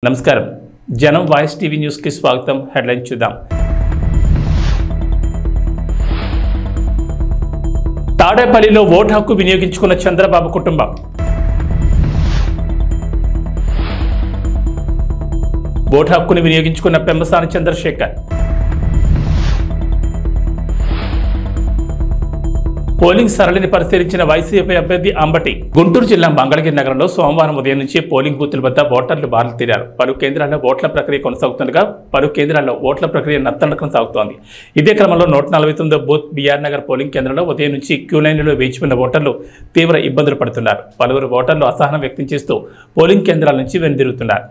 నమస్కారం జనం voice TV news కి స్వాగతం. హెడ్లైన్ చూద్దాం. తాడేపల్లిలో ఓటు హక్కు వినియోగించుకున్న చంద్రబాబు కుటుంబం. ఓటు హక్కును వినియోగించుకున్న పెమ్మసాని చంద్రశేఖర్. పోలింగ్ సరళిని పరిశీలించిన వైసీపీ అభ్యర్థి అంబటి. గుంటూరు జిల్లా మంగళగిరి నగరంలో సోమవారం ఉదయం నుంచి పోలింగ్ బూతుల వద్ద ఓటర్లు బారులు తీరారు. పలు కేంద్రాల్లో ఓట్ల ప్రక్రియ కొనసాగుతుండగా పలు కేంద్రాల్లో ఓట్ల ప్రక్రియ నత్తనడకన సాగుతోంది. ఇదే క్రమంలో 149 బూత్ బీఆర్ నగర్ పోలింగ్ కేంద్రంలో ఉదయం నుంచి క్యూ లైన్లలో వేచి ఉన్న ఓటర్లు తీవ్ర ఇబ్బందులు పడుతున్నారు. పలువురు ఓటర్లు అసహనం వ్యక్తం చేస్తూ పోలింగ్ కేంద్రాల నుంచి వెనుదిరుగుతున్నారు.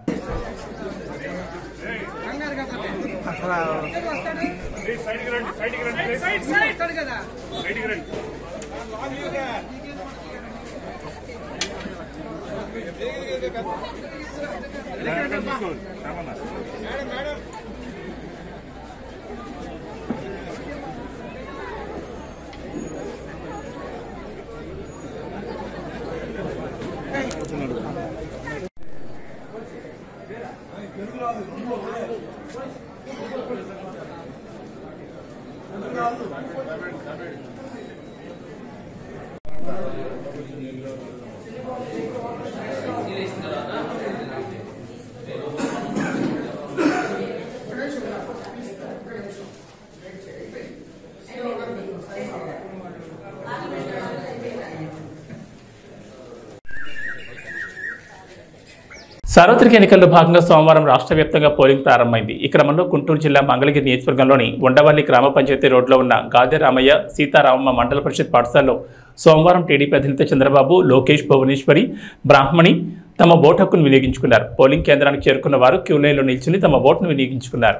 సార్వత్రిక ఎన్నికల్లో భాగంగా సోమవారం రాష్ట్ర వ్యాప్తంగా పోలింగ్ ప్రారంభమైంది. ఈ క్రమంలో గుంటూరు జిల్లా మంగళగిరి నియోజకవర్గంలోని ఉండవల్లి గ్రామ పంచాయతీ రోడ్లో ఉన్న గాదె రామయ్య సీతారామమ్మ మండల పరిషత్ పాఠశాలలో సోమవారం టీడీపీ అధినేత చంద్రబాబు, లోకేష్, భువనేశ్వరి, బ్రాహ్మణి తమ ఓటు హక్కును వినియోగించుకున్నారు. పోలింగ్ కేంద్రానికి చేరుకున్న వారు క్యూ లైన్లో నిల్చుని తమ ఓటును వినియోగించుకున్నారు.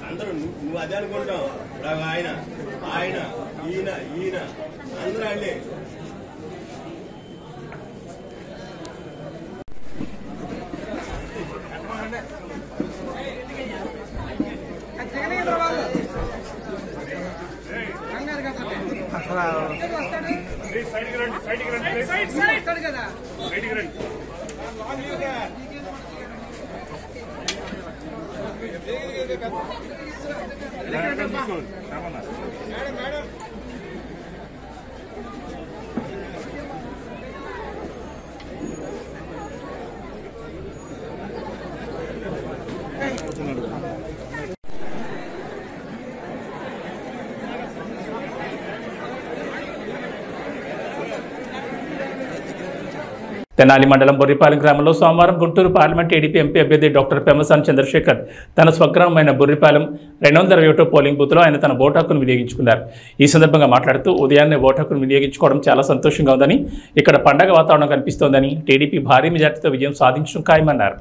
అందరూ నువ్వు అదే అనుకుంటావు. ఆయన ఆయన ఈయన ఈయన అందరూ అండి. తెనాలి మండలం బుర్రిపాలెం గ్రామంలో సోమవారం గుంటూరు పార్లమెంట్ టీడీపీ ఎంపీ అభ్యర్థి డాక్టర్ పెమ్మసాని చంద్రశేఖర్ తన స్వగ్రామమైన బుర్రిపాలెం 221 పోలింగ్ బూత్లో ఆయన తన ఓటు హక్కును వినియోగించుకున్నారు. ఈ సందర్భంగా మాట్లాడుతూ ఉదయాన్నే ఓటు హక్కును వినియోగించుకోవడం చాలా సంతోషంగా ఉందని, ఇక్కడ పండగ వాతావరణం కనిపిస్తోందని, టీడీపీ భారీ మెజార్టీతో విజయం సాధించడం ఖాయమన్నారు.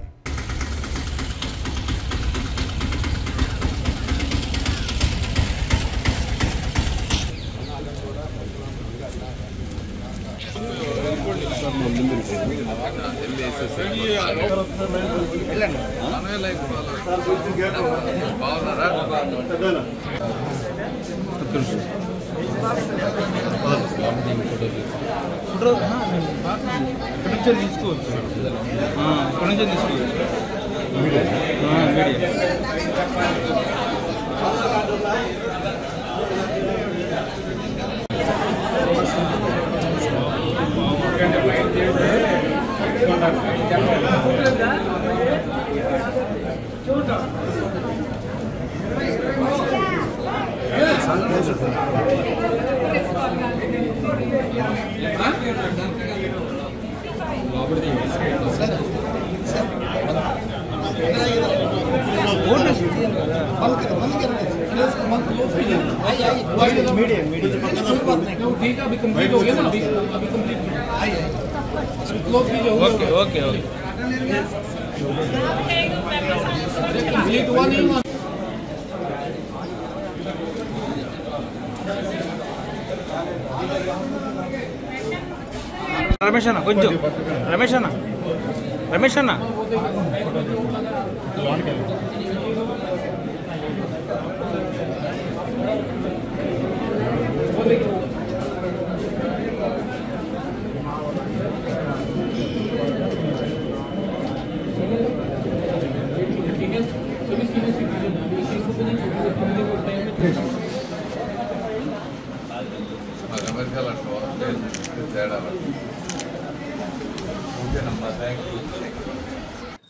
मीडियम मीडियम ठीक है अभी कंप्लीट हो गया ना अभी complete okay okay okay Ramesh అన్న కొంచెం రమేష్ అన్న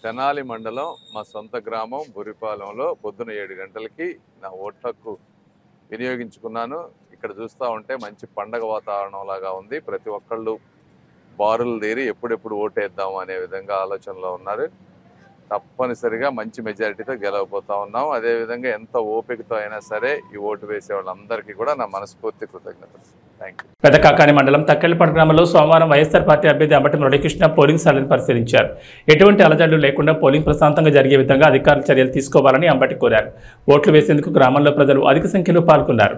తెనాలి మండలం మా సొంత గ్రామం బుర్రిపాలెంలో పొద్దున 7 గంటలకి నా ఓటు హక్కు వినియోగించుకున్నాను. ఇక్కడ చూస్తూ ఉంటే మంచి పండగ వాతావరణం లాగా ఉంది. ప్రతి ఒక్కళ్ళు బారులు తీరి ఎప్పుడెప్పుడు ఓటేద్దాం అనే విధంగా ఆలోచనలో ఉన్నారు. తప్పనిసరిగా మంచి మెజారిటీతో గెలవబోతా ఉన్నాం. అదేవిధంగా ఎంత ఓపికతో అయినా సరే ఈ ఓటు వేసే వాళ్ళందరికీ కూడా నా మనస్ఫూర్తి కృతజ్ఞతలు. Thank you. పెదకాకాని మండలం తక్కెళ్లపాడు గ్రామంలో సోమవారం వైఎస్ఆర్ పార్టీ అభ్యర్థి అంబటి మురళీకృష్ణ పోలింగ్ స్థలాన్ని పరిశీలించారు. ఎటువంటి అలజడులు లేకుండా పోలింగ్ ప్రశాంతంగా జరిగే విధంగా అధికారులు చర్యలు తీసుకోవాలని అంబటి కోరారు. ఓట్లు వేసేందుకు గ్రామంలో ప్రజలు అధిక సంఖ్యలో పాల్గొన్నారు.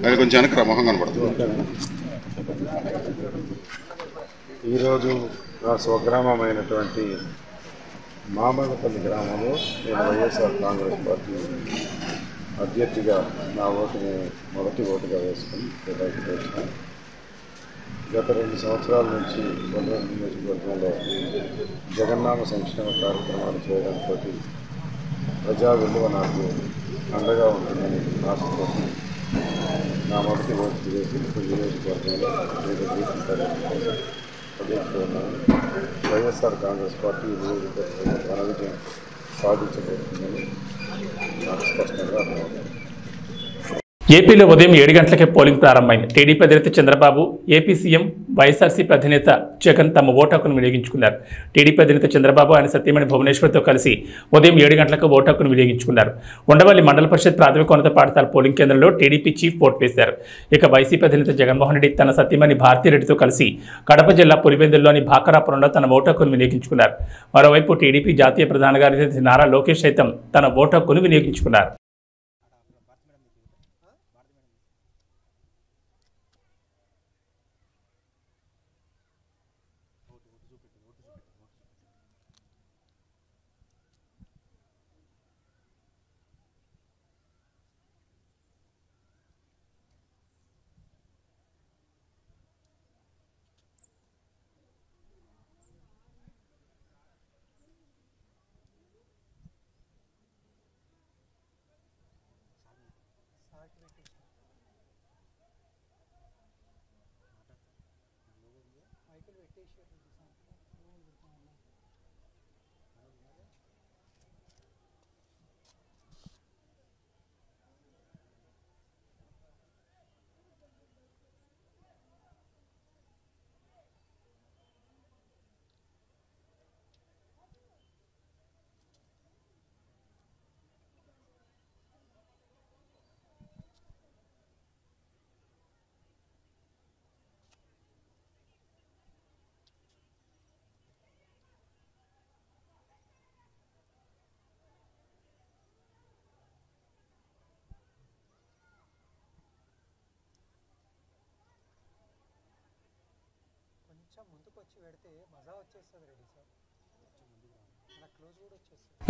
అది కొంచెం వెనక మొహం కనపడుతుంది. ఈరోజు నా స్వగ్రామమైనటువంటి మామలపల్లి గ్రామంలో నేను వైఎస్ఆర్ కాంగ్రెస్ పార్టీ అభ్యర్థిగా నా ఓటుని మొదటి ఓటుగా వేసుకుని కేటాయించాను. గత 2 సంవత్సరాల నుంచి కొండవరం నియోజకవర్గంలో జగన్నామ సంక్షేమ కార్యక్రమాలు చేయడంతో ప్రజా విలువ నాకు అండగా ఉంటుందని ఆశతో నా మొదటి ఓటు వేసి నియోజకవర్గంలో వైఎస్ఆర్ కాంగ్రెస్ పార్టీ నియోజకవర్గంలో ఘన విజయం సాధించబోతుందని నాకు స్పష్టంగా అర్థమవుతుంది. ఏపీలో ఉదయం 7 గంటలకే పోలింగ్ ప్రారంభమైంది. టీడీపీ అధినేత చంద్రబాబు, ఏపీ సీఎం, వైఎస్ఆర్సీపీ అధినేత జగన్ తమ ఓటు హక్కును వినియోగించుకున్నారు. టీడీపీ అధినేత చంద్రబాబు ఆయన సతీమణి భువనేశ్వర్తో కలిసి ఉదయం 7 గంటలకు ఓటు హక్కును వినియోగించుకున్నారు. ఉండవల్లి మండల పరిషత్ ప్రాథమికోన్నత పాఠశాల పోలింగ్ కేంద్రంలో టీడీపీ చీఫ్ ఓటు వేశారు. ఇక వైసీపీ అధినేత జగన్మోహన్ రెడ్డి తన సతీమణి భారతీరెడ్డితో కలిసి కడప జిల్లా పులివెందుల్లోని భాకరాపురంలో తన ఓటు హక్కును వినియోగించుకున్నారు. మరోవైపు టీడీపీ జాతీయ ప్రధాన కార్యదర్శి నారా లోకేష్ సైతం తన ఓటు హక్కును వినియోగించుకున్నారు.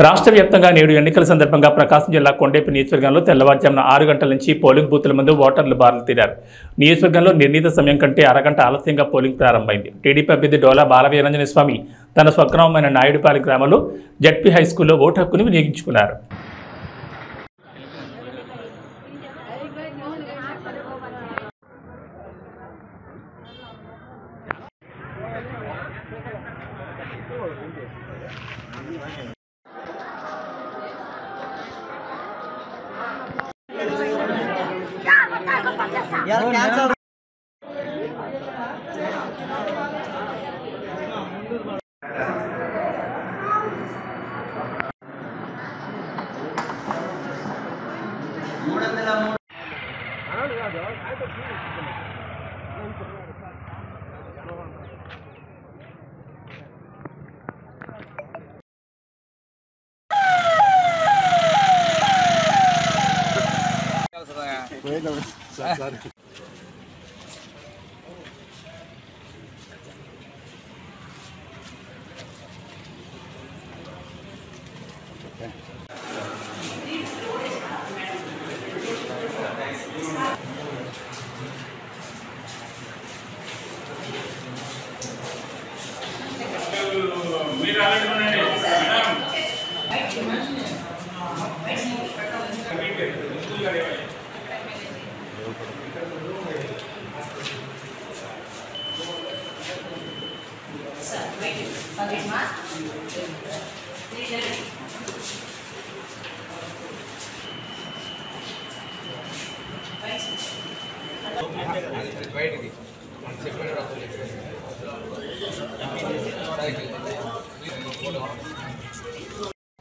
రాష్ట్ర వ్యాప్తంగా నేడు ఎన్నికల సందర్భంగా ప్రకాశం జిల్లా కొండేపి నియోజకవర్గంలో తెల్లవారుజామున 6 గంటల నుంచి పోలింగ్ బూత్ల ముందు ఓటర్లు బారులు తీరారు. నియోజకవర్గంలో నిర్ణీత సమయం కంటే అరగంట ఆలస్యంగా పోలింగ్ ప్రారంభమైంది. టీడీపీ అభ్యర్థి డోలా బాలవీరాంజనేయ స్వామి తన స్వగ్రామమైన నాయుడుపాలెం గ్రామంలో జడ్పీ హైస్కూల్లో ఓటు హక్కును వినియోగించుకున్నారు.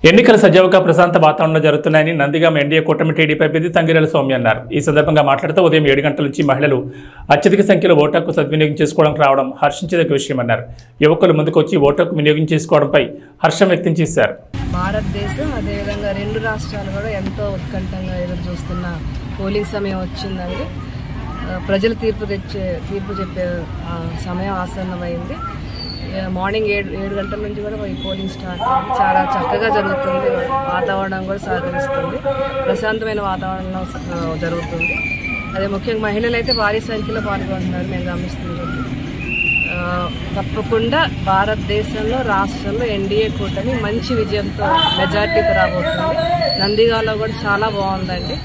ఎన్నికల సజావుగా ప్రశాంత వాతావరణంలో జరుగుతున్నాయని నందిగామ ఎన్డీఏ కూటమి టీడీపీ అభ్యర్థి తంగిరెల సౌమ్య అన్నారు. ఈ సందర్భంగా మాట్లాడుతూ ఉదయం 7 గంటల నుంచి మహిళలు అత్యధిక సంఖ్యలో ఓటు హక్కు సద్వినియోగం చేసుకోవడానికి రావడం హర్షించదగ్గ విషయమన్నారు. యువకులు ముందుకొచ్చి ఓటు హక్కు వినియోగం చేసుకోవడంపై హర్షం వ్యక్తం చేశారు. భారతదేశం అదేవిధంగా 2 రాష్ట్రాలు కూడా ఎంతో ఉత్కంఠంగా ఎదురు చూస్తున్న పోలింగ్ సమయం వచ్చిందండి. ప్రజలు తీర్పు చెప్పే సమయం ఆసన్నమైంది. మార్నింగ్ 7 గంటల నుంచి కూడా ఈ పోలింగ్ స్టార్ట్ అయింది. చాలా చక్కగా జరుగుతుంది. వాతావరణం కూడా సహకరిస్తుంది. ప్రశాంతమైన వాతావరణంలో జరుగుతుంది. అదే ముఖ్యంగా మహిళలు అయితే భారీ సంఖ్యలో పాల్గొంటున్నారు. మేము గమనిస్తున్నాం. తప్పకుండా భారతదేశంలో రాష్ట్రంలో ఎన్డీఏ కూటమి మంచి విజయంతో మెజార్టీతో రాబోతుంది. నందిగాలో కూడా చాలా బాగుందండి.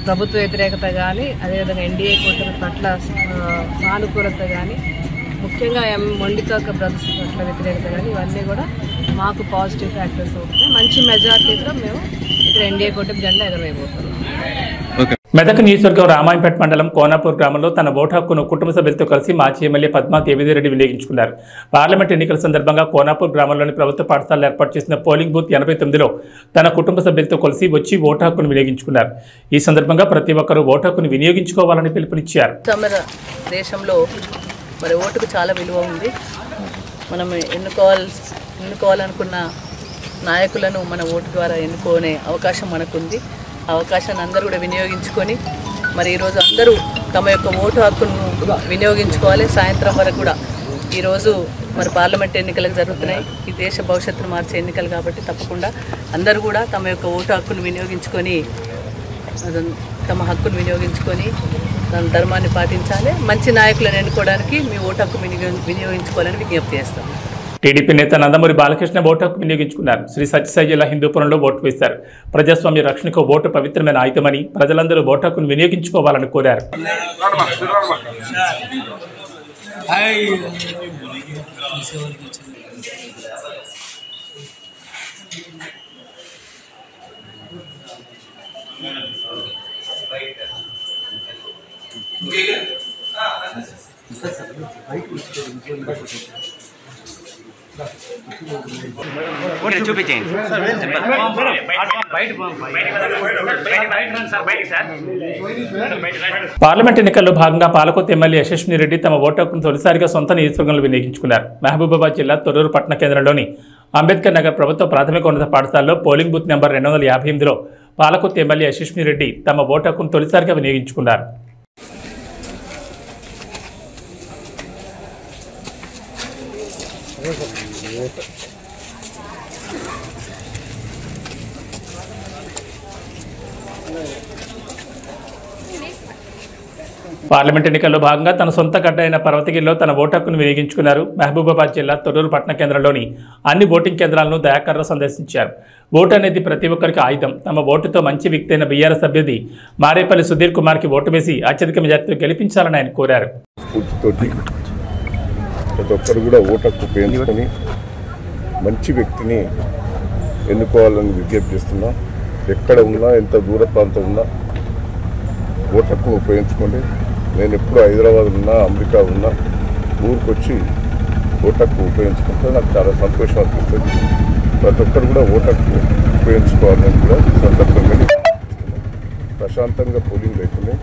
ప్రభుత్వ వ్యతిరేకత కానీ అదేవిధంగా ఎన్డీఏ కూటమి పట్ల సానుకూలత కానీ ముఖ్యంగా మొండితోక బ్రదర్స్ పట్ల వ్యతిరేకత కానీ ఇవన్నీ కూడా మాకు పాజిటివ్ ఫ్యాక్టర్స్ అవుతున్నాయి. మంచి మెజార్టీతో మేము ఇక్కడ ఎన్డీఏ కూటమి జెండా ఎగరవేయబోతున్నాం. మెదక్ నియోజకవర్గం రామాయంపేట మండలం కోనాపూర్ గ్రామంలో తన ఓటు హక్కును కుటుంబ సభ్యులతో కలిసి మాజీ ఎమ్మెల్యే పద్మా దేవేందర్రెడ్డి వినియోగించుకున్నారు. పార్లమెంట్ ఎన్నికల సందర్భంగా కోనాపూర్ గ్రామంలోని ప్రభుత్వ పాఠశాలలో ఏర్పాటు చేసిన పోలింగ్ బూత్ 89లో తన కుటుంబ సభ్యులతో కలిసి వచ్చి ఓటు హక్కును వినియోగించుకున్నారు. ఈ సందర్భంగా ప్రతి ఒక్కరూ ఓటు హక్కును వినియోగించుకోవాలని పిలుపునిచ్చారు. దేశంలో మరి ఓటుకు చాలా విలువ ఉంది. మనం ఎన్నుకోవాలనుకున్న నాయకులను మన ఓటు ద్వారా ఎన్నుకునే అవకాశం మనకుంది. ఆ అవకాశాన్ని అందరూ కూడా వినియోగించుకొని మరి ఈరోజు అందరూ తమ యొక్క ఓటు హక్కును వినియోగించుకోవాలి. సాయంత్రం వరకు కూడా ఈరోజు మరి పార్లమెంట్ ఎన్నికలకు జరుగుతున్నాయి. ఈ దేశ భవిష్యత్తును మార్చే ఎన్నికలు కాబట్టి తప్పకుండా అందరూ కూడా తమ యొక్క ఓటు హక్కును వినియోగించుకొని తమ హక్కును వినియోగించుకొని తన ధర్మాన్ని పాటించాలి. మంచి నాయకులను ఎన్నుకోవడానికి మీ ఓటు హక్కు వినియోగించుకోవాలని విజ్ఞప్తి చేస్తాం. టీడీపీ నేత నందమూరి బాలకృష్ణ ఓటు హక్కు వినియోగించుకున్నారు. శ్రీ సత్యసాయి జిల్లా హిందూపురంలో ఓటు వేశారు. ప్రజాస్వామ్య రక్షణకు ఓటు పవిత్రమైన ఆయుధమని ప్రజలందరూ ఓటు హక్కును వినియోగించుకోవాలని కోరారు. పార్లమెంట్ ఎన్నికల్లో భాగంగా పాలకొత్త ఎమ్మెల్యే యశస్విని రెడ్డి తమ ఓటు హక్కును తొలిసారిగా సొంత నియోజకవర్గంలో వినియోగించుకున్నారు. మహబూబాబాద్ జిల్లా తొర్రూరు పట్టణ కేంద్రంలోని అంబేద్కర్ నగర్ ప్రభుత్వ ప్రాథమిక ఉన్నత పాఠశాలలో పోలింగ్ బూత్ నెంబర్ 258లో పాలకొత్త ఎమ్మెల్యే యశస్విని రెడ్డి తమ ఓటు హక్కును తొలిసారిగా వినియోగించుకున్నారు. పార్లమెంట్ ఎన్నికల్లో భాగంగా తన సొంత గడ్డ అయిన పర్వతగిరిలో తన ఓటు హక్కును వినియోగించుకున్నారు. మహబూబాబాద్ జిల్లా తొర్రూరు పట్టణ కేంద్రంలోని అన్ని ఓటింగ్ కేంద్రాలను దయాకర్రావు సందర్శించారు. ఓటు అనేది ప్రతి ఒక్కరికి ఆయుధం. తమ ఓటుతో మంచి వ్యక్తి అయిన బీఆర్ఎస్ అభ్యర్థి మారేపల్లి సుధీర్ కుమార్కి ఓటు వేసి అత్యధిక మెజార్టీతో గెలిపించాలని ఆయన కోరారు. ప్రతి ఒక్కరు కూడా ఓటు హక్కు ఉపయోగించుకొని మంచి వ్యక్తిని ఎన్నుకోవాలని విజ్ఞప్తి చేస్తున్నాం. ఎక్కడ ఉన్నా ఎంత దూర ప్రాంతం ఉన్నా ఓటు హక్కును ఉపయోగించుకోండి. నేను ఎప్పుడు హైదరాబాద్ ఉన్నా, అమెరికా ఉన్నా, ఊరికి వచ్చి ఓటు హక్కు ఉపయోగించుకుంటే నాకు చాలా సంతోషం అనిపిస్తుంది. ప్రతి ఒక్కరు కూడా ఓటు హక్కు ఉపయోగించుకోవాలని కూడా సందర్భంగా ప్రశాంతంగా పోలింగ్ లేకున్నాయి.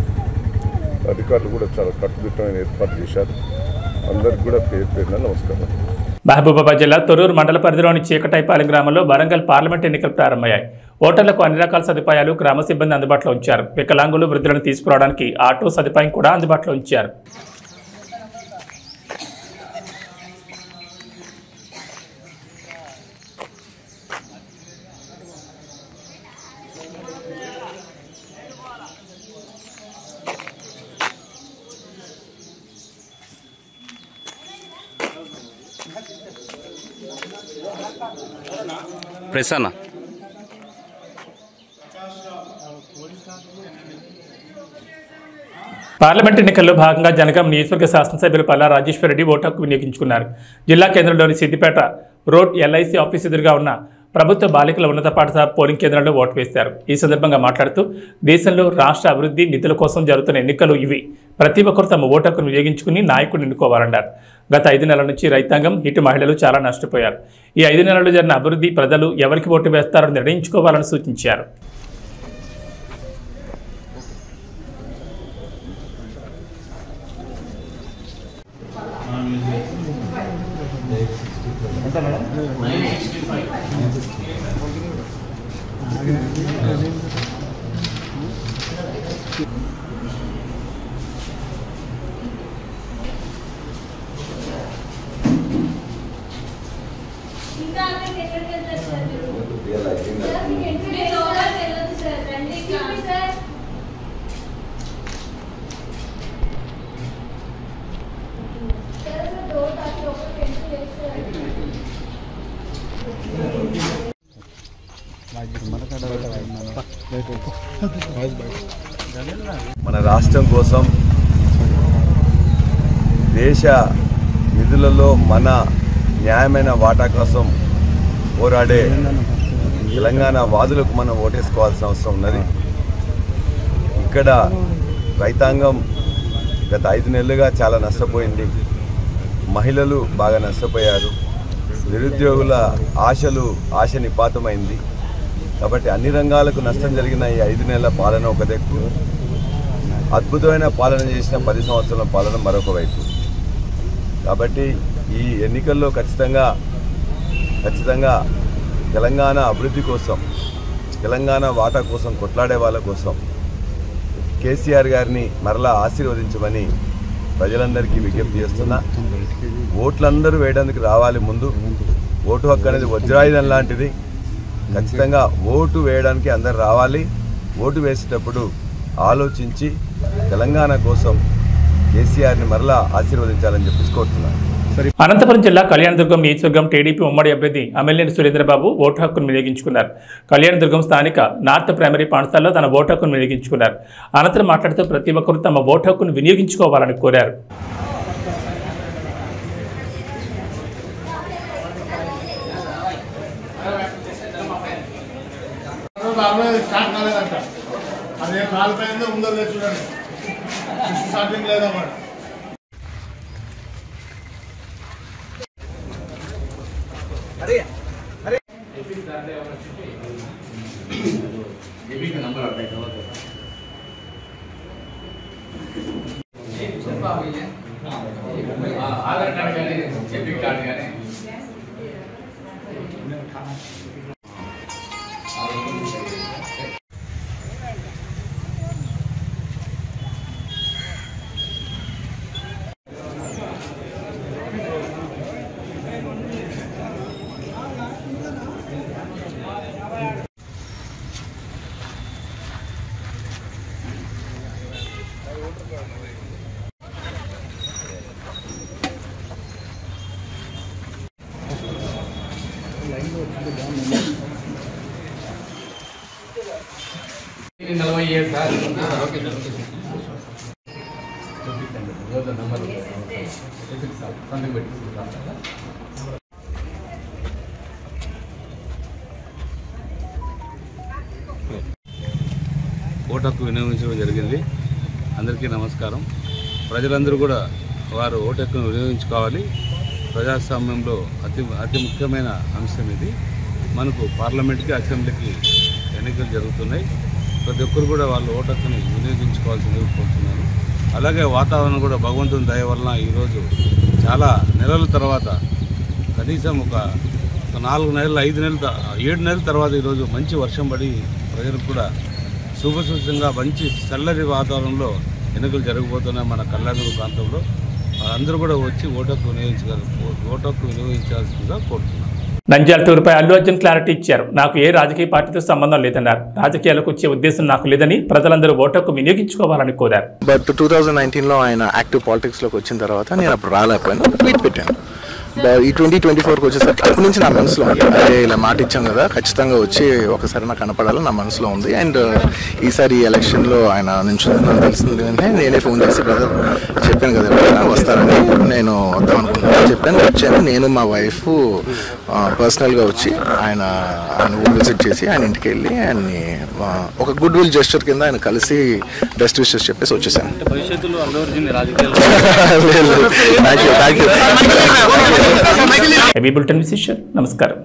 అధికారులు కూడా చాలా కట్టుదిట్టమైన ఏర్పాటు చేశారు. అందరికి కూడా పేరు పేరున నమస్కారం. మహబూబాబాద్ జిల్లా తొర్రూరు మండల పరిధిలోని చీకటైపాలెం గ్రామంలో వరంగల్ పార్లమెంట్ ఎన్నికలు ప్రారంభమయ్యాయి. ఓటర్లకు అన్ని రకాల సదుపాయాలు గ్రామ సిబ్బంది అందుబాటులో ఉంచారు. వికలాంగులు, వృద్ధులను తీసుకురావడానికి ఆటో సదుపాయం కూడా అందుబాటులో ఉంచారు. ప్రసన్న పార్లమెంట్ ఎన్నికల్లో భాగంగా జనగాం నియోజకవర్గ శాసనసభ్యులు పల్లా రాజేశ్వరరెడ్డి ఓటు హక్కు వినియోగించుకున్నారు. జిల్లా కేంద్రంలోని సిద్దిపేట రోడ్ ఎల్ఐసి ఆఫీస్ ఎదురుగా ఉన్న ప్రభుత్వ బాలికల ఉన్నత పాఠశాల పోలింగ్ కేంద్రంలో ఓటు వేశారు. ఈ సందర్భంగా మాట్లాడుతూ దేశంలో రాష్ట్ర అభివృద్ధి నిధుల కోసం జరుగుతున్న ఎన్నికలు ఇవి. ప్రతి ఒక్కరు తమ ఓటు హక్కును వినియోగించుకుని నాయకుడిని ఎన్నుకోవాలన్నారు. గత 5 నెలల నుంచి రైతాంగం, ఇటు మహిళలు చాలా నష్టపోయారు. ఈ 5 నెలల్లో జరిగిన అభివృద్ధి ప్రజలు ఎవరికి ఓటు వేస్తారో నిర్ణయించుకోవాలని సూచించారు. మన రాష్ట్రం కోసం, దేశ నిధులలో మన న్యాయమైన వాటా కోసం పోరాడే తెలంగాణ వాదులకు మనం ఓటేసుకోవాల్సిన అవసరం ఉన్నది. ఇక్కడ రైతాంగం గత 5 నెలలుగా చాలా నష్టపోయింది. మహిళలు బాగా నష్టపోయారు. నిరుద్యోగుల ఆశ నిపాతమైంది. కాబట్టి అన్ని రంగాలకు నష్టం జరిగిన ఈ 5 నెలల పాలన ఒక దిక్కు, అద్భుతమైన పాలన చేసిన 10 సంవత్సరాల పాలన మరొక వైపు. కాబట్టి ఈ ఎన్నికల్లో ఖచ్చితంగా తెలంగాణ అభివృద్ధి కోసం, తెలంగాణ వాటా కోసం కొట్లాడే వాళ్ళ కోసం కేసీఆర్ గారిని మరలా ఆశీర్వదించమని ప్రజలందరికీ విజ్ఞప్తి చేస్తున్నా. ఓట్లందరూ వేయడానికి రావాలి. ముందు ఓటు హక్కు అనేది వజ్రాయుధం లాంటిది. ఖచ్చితంగా ఓటు వేయడానికి అందరు రావాలి. ఓటు వేసేటప్పుడు ఆలోచించి తెలంగాణ కోసం కేసీఆర్ని మరలా ఆశీర్వదించాలని చెప్పి కోరుతున్నాను. అనంతపురం జిల్లా కళ్యాణదుర్గం నియోజకవర్గం టీడీపీ ఉమ్మడి అభ్యర్థి అమ్మెల్యేని సురేంద్రబాబు ఓటు హక్కును వినియోగించుకున్నారు. కళ్యాణదుర్గం స్థానిక నార్త్ ప్రైమరీ పాఠశాలలో తన ఓటు హక్కును వినియోగించుకున్నారు. అనంతరం మాట్లాడుతూ ప్రతి ఒక్కరూ తమ ఓటు హక్కును వినియోగించుకోవాలని కోరారు. అదే కాలిపోయిందో ఉందో లేదు చూడండి, స్టార్టింగ్ లేదన్నమాట. ఓటు హక్కు వినియోగించడం జరిగింది. అందరికీ నమస్కారం. ప్రజలందరూ కూడా వారు ఓటు హక్కును వినియోగించుకోవాలి. ప్రజాస్వామ్యంలో అతి ముఖ్యమైన అంశం ఇది. మనకు పార్లమెంట్కి అసెంబ్లీకి ఎన్నికలు జరుగుతున్నాయి. ప్రతి ఒక్కరు కూడా వాళ్ళు ఓటు హక్కుని వినియోగించుకోవాల్సిందిగా కోరుతున్నాను. అలాగే వాతావరణం కూడా భగవంతుని దయ వలన ఈరోజు చాలా నెలల తర్వాత కనీసం ఒక 4 నెలలు 5 నెలలు 7 నెలల తర్వాత ఈరోజు మంచి వర్షం పడి ప్రజలకు కూడా శుభసూచంగా మంచి చల్లటి వాతావరణంలో ఎన్నికలు జరగబోతున్నాయి మన కళ్యాణదుర్గ ప్రాంతంలో. అందరూ కూడా వచ్చి ఓటు హక్కు వినియోగించాల్సిందిగా కోరుతున్నాను. నంద్యాల టూర్పై అల్లు అర్జున్ క్లారిటీ ఇచ్చారు. నాకు ఏ రాజకీయ పార్టీతో సంబంధం లేదన్నారు. రాజకీయాలకు వచ్చే ఉద్దేశం నాకు లేదని, ప్రజలందరూ ఓటు హక్కు వినియోగించుకోవాలని కోరారు. బట్ 2019లో ఆయన యాక్టివ్ పాలిటిక్స్లోకి వచ్చిన తర్వాత నేను అప్పుడు రాలేకపోయాను, ట్వీట్ పెట్టాను. ఈ 2024కి వచ్చేసరికి అప్పటి నుంచి నా మనసులో ఉంది, అదే ఇలా మాట ఇచ్చాం కదా ఖచ్చితంగా వచ్చి ఒకసారి నాకు కనపడాలని నా మనసులో ఉంది. అండ్ ఈసారి ఈ ఎలక్షన్లో ఆయన నించుందని తెలిసింది అంటే నేనే ఫోన్ చేసి బ్రదర్ చెప్పాను కదా వస్తారని, నేను వద్దాం అనుకుంటున్నాను చెప్పాను. వచ్చాను నేను మా వైఫ్ పర్సనల్గా వచ్చి ఆయన ఊరు విజిట్ చేసి ఆయన ఇంటికి వెళ్ళి ఆయన్ని ఒక గుడ్ విల్ జెస్చర్ కింద ఆయన కలిసి బెస్ట్ విషెస్ చెప్పేసి వచ్చేసాను. బులెటిన్ విశేషాలు. నమస్కారం.